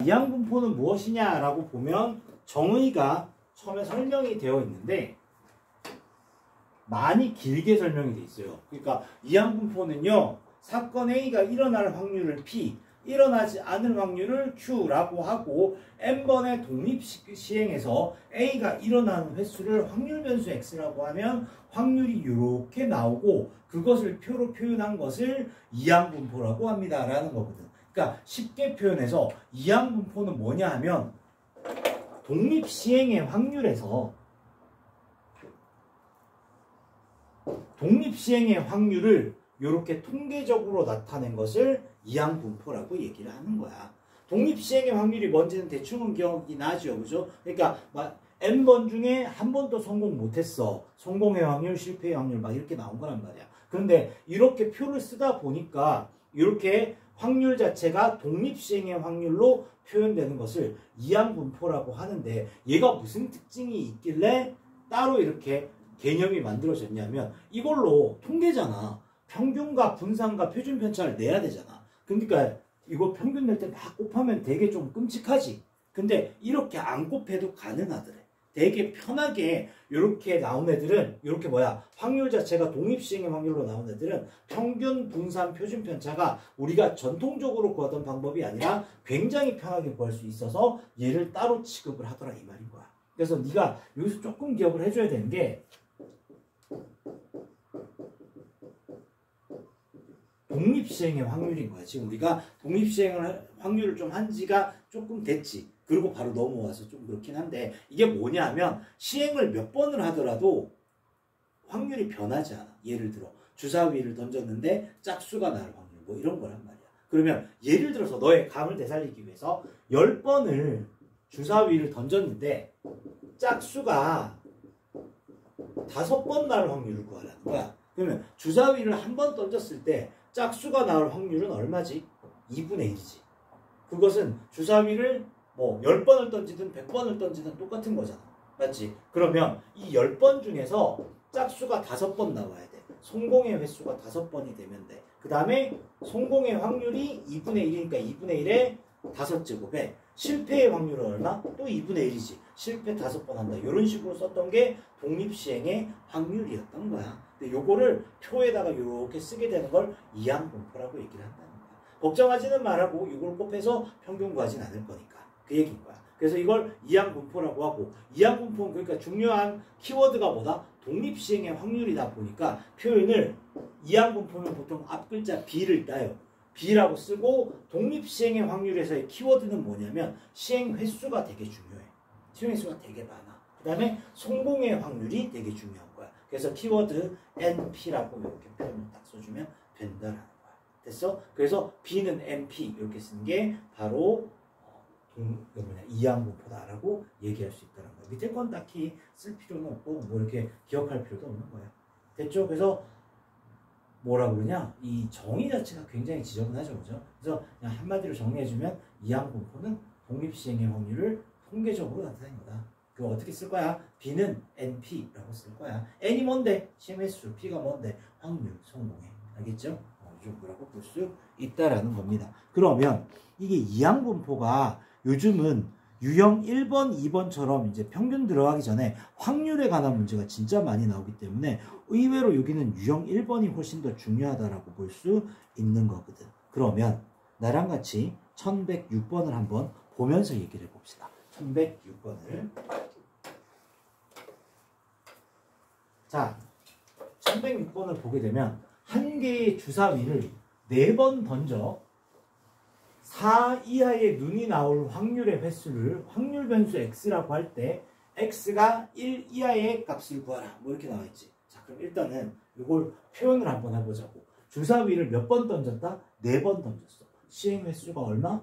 이항분포는 무엇이냐라고 보면 정의가 처음에 설명이 되어 있는데 많이 길게 설명이 되어 있어요. 그러니까 이항분포는요, 사건 A가 일어날 확률을 P, 일어나지 않을 확률을 Q라고 하고 n번의 독립시행에서 A가 일어나는 횟수를 확률 변수 X라고 하면 확률이 이렇게 나오고 그것을 표로 표현한 것을 이항분포라고 합니다 라는 거거든. 그러니까 쉽게 표현해서 이항분포는 뭐냐 하면 독립시행의 확률을 이렇게 통계적으로 나타낸 것을 이항분포라고 얘기를 하는 거야. 독립시행의 확률이 뭔지는 대충은 기억이 나죠. 그죠? 그러니까 막 n번 중에 한 번도 성공 못했어. 성공의 확률, 실패의 확률 막 이렇게 나온 거란 말이야. 그런데 이렇게 표를 쓰다 보니까 이렇게 확률 자체가 독립시행의 확률로 표현되는 것을 이항분포라고 하는데 얘가 무슨 특징이 있길래 따로 이렇게 개념이 만들어졌냐면 이걸로 통계잖아. 평균과 분산과 표준 편차를 내야 되잖아. 그러니까 이거 평균 낼 때 막 곱하면 되게 좀 끔찍하지. 근데 이렇게 안 곱해도 가능하더래. 되게 편하게 이렇게 나온 애들은 이렇게 확률 자체가 독립시행의 확률로 나온 애들은 평균, 분산, 표준 편차가 우리가 전통적으로 구하던 방법이 아니라 굉장히 편하게 구할 수 있어서 얘를 따로 취급을 하더라 이 말인 거야. 그래서 네가 여기서 조금 기억을 해줘야 되는 게 독립시행의 확률인 거야. 지금 우리가 독립시행을 확률을 좀 한 지가 조금 됐지. 그리고 바로 넘어와서 좀 그렇긴 한데 이게 뭐냐 하면 시행을 몇 번을 하더라도 확률이 변하지 않아. 예를 들어 주사위를 던졌는데 짝수가 나올 확률 뭐 이런 거란 말이야. 그러면 예를 들어서 너의 감을 되살리기 위해서 10번을 주사위를 던졌는데 짝수가 5번 나올 확률을 구하라는 거야. 그러면 주사위를 한 번 던졌을 때 짝수가 나올 확률은 얼마지? 2분의 1이지. 그것은 주사위를 뭐 10번을 던지든 100번을 던지든 똑같은 거잖아. 맞지? 그러면 이 10번 중에서 짝수가 5번 나와야 돼. 성공의 횟수가 5번이 되면 돼. 그 다음에 성공의 확률이 2분의 1이니까 2분의 1의 5제곱에 실패의 확률은 얼마? 또 2분의 1이지. 실패 5번 한다. 이런 식으로 썼던 게 독립시행의 확률이었던 거야. 근데 요거를 표에다가 이렇게 쓰게 되는 걸 이항분포라고 얘기를 한다는 거야. 걱정하지는 말라고 이걸 곱해서 평균 구하진 않을 거니까. 그 얘기인 거야. 그래서 이걸 이항분포라고 하고 이항분포는 그러니까 중요한 키워드가 뭐다? 독립시행의 확률이다 보니까 표현을 이항분포는 보통 앞글자 B를 따요. B라고 쓰고 독립시행의 확률에서의 키워드는 뭐냐면 시행 횟수가 되게 중요해. 시행 횟수가 되게 많아. 그 다음에 성공의 확률이 되게 중요한 거야. 그래서 키워드 NP라고 이렇게 표현을 딱 써주면 된다라는 거야. 됐어? 그래서 B는 NP 이렇게 쓰는 게 바로 이항분포다라고 얘기할 수 있다는 거야. 밑에 건 딱히 쓸 필요는 없고 뭐 이렇게 기억할 필요도 없는 거야. 됐죠? 그래서 뭐라 그러냐? 이 정의 자체가 굉장히 지저분하죠. 그죠? 그래서 그냥 한마디로 정리해주면 이항분포는 독립시행의 확률을 통계적으로 나타낸 거다. 그거 어떻게 쓸 거야? B는 NP라고 쓸 거야. N이 뭔데? 시행 횟수. P가 뭔데? 확률, 성공해. 알겠죠? 이 정도라고 볼 수 있다라는 겁니다. 그러면 이게 이항분포가 요즘은 유형 1번, 2번처럼 이제 평균 들어가기 전에 확률에 관한 문제가 진짜 많이 나오기 때문에 의외로 여기는 유형 1번이 훨씬 더 중요하다라고 볼 수 있는 거거든. 그러면 나랑 같이 1106번을 한번 보면서 얘기를 해봅시다. 1106번을. 자, 1106번을 보게 되면 한 개의 주사위를 4번 던져 4 이하의 눈이 나올 확률의 횟수를 확률 변수 x라고 할 때 x가 1 이하의 값을 구하라. 뭐 이렇게 나와 있지. 자, 그럼 일단은 이걸 표현을 한번 해보자고. 주사위를 몇 번 던졌다? 4번 던졌어. 시행 횟수가 얼마?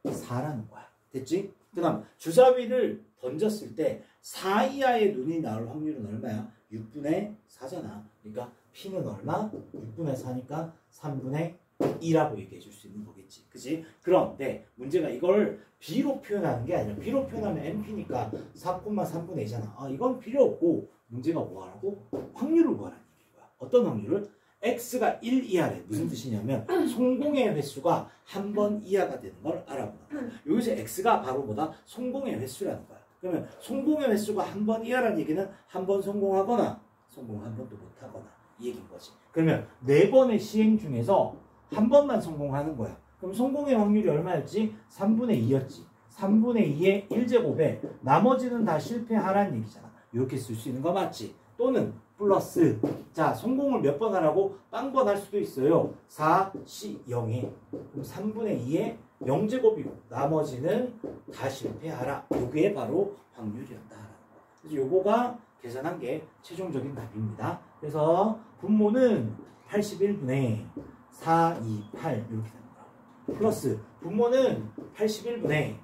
4라는 거야. 됐지? 그 다음 주사위를 던졌을 때 4 이하의 눈이 나올 확률은 얼마야? 6분의 4잖아. 그러니까 P는 얼마? 6분의 4니까 3분의 2라고 얘기해 줄 수 있는 거겠지. 그치? 그런데 문제가 이걸 B로 표현하는 게 아니라 B로 표현하면 NP니까 4,3분의 2잖아. 이건 필요 없고 문제가 뭐하라고? 확률을 구하라는 얘기인 거야. 어떤 확률을? x가 1 이하래. 무슨 뜻이냐면 성공의 횟수가 한 번 이하가 되는 걸 알아보는 거야. 여기서 x가 바로 뭐다? 성공의 횟수라는 거야. 그러면 성공의 횟수가 한 번 이하라는 얘기는 한 번 성공하거나 성공 한 번도 못하거나 이 얘기인 거지. 그러면 4번의 시행 중에서 한 번만 성공하는 거야. 그럼 성공의 확률이 얼마였지? 3분의 2였지. 3분의 2의 1제곱에 나머지는 다 실패하라는 얘기잖아. 이렇게 쓸 수 있는 거 맞지? 또는 플러스, 자 성공을 몇 번 하라고? 빵번 할 수도 있어요. 4, C, 0에 그럼 3분의 2의 0제곱이고 나머지는 다 실패하라. 이게 바로 확률이었다라는 거. 그래서 요거가 계산한 게 최종적인 답입니다. 그래서 분모는 81분의 4, 2, 8 이렇게 되는 거야. 플러스 분모는 81분의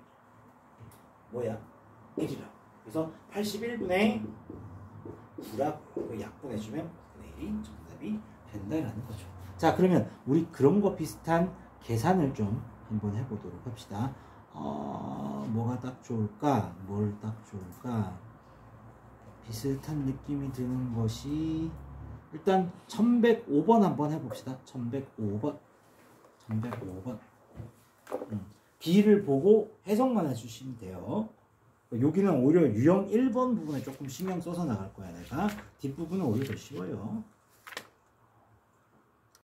뭐야? 1이라. 그래서 81분의 9라고 약분해주면 9분의 1이 정답이 된다라는 거죠. 자, 그러면 우리 그런 거 비슷한 계산을 좀 한번 해보도록 합시다. 뭐가 딱 좋을까? 뭘 딱 좋을까? 비슷한 느낌이 드는 것이 일단 1105번 한번 해봅시다. 1105번. 1105번. B를 보고 해석만 해주시면 돼요. 여기는 오히려 유형 1번 부분에 조금 신경 써서 나갈 거야. 내가 뒷부분은 오히려 더 쉬워요.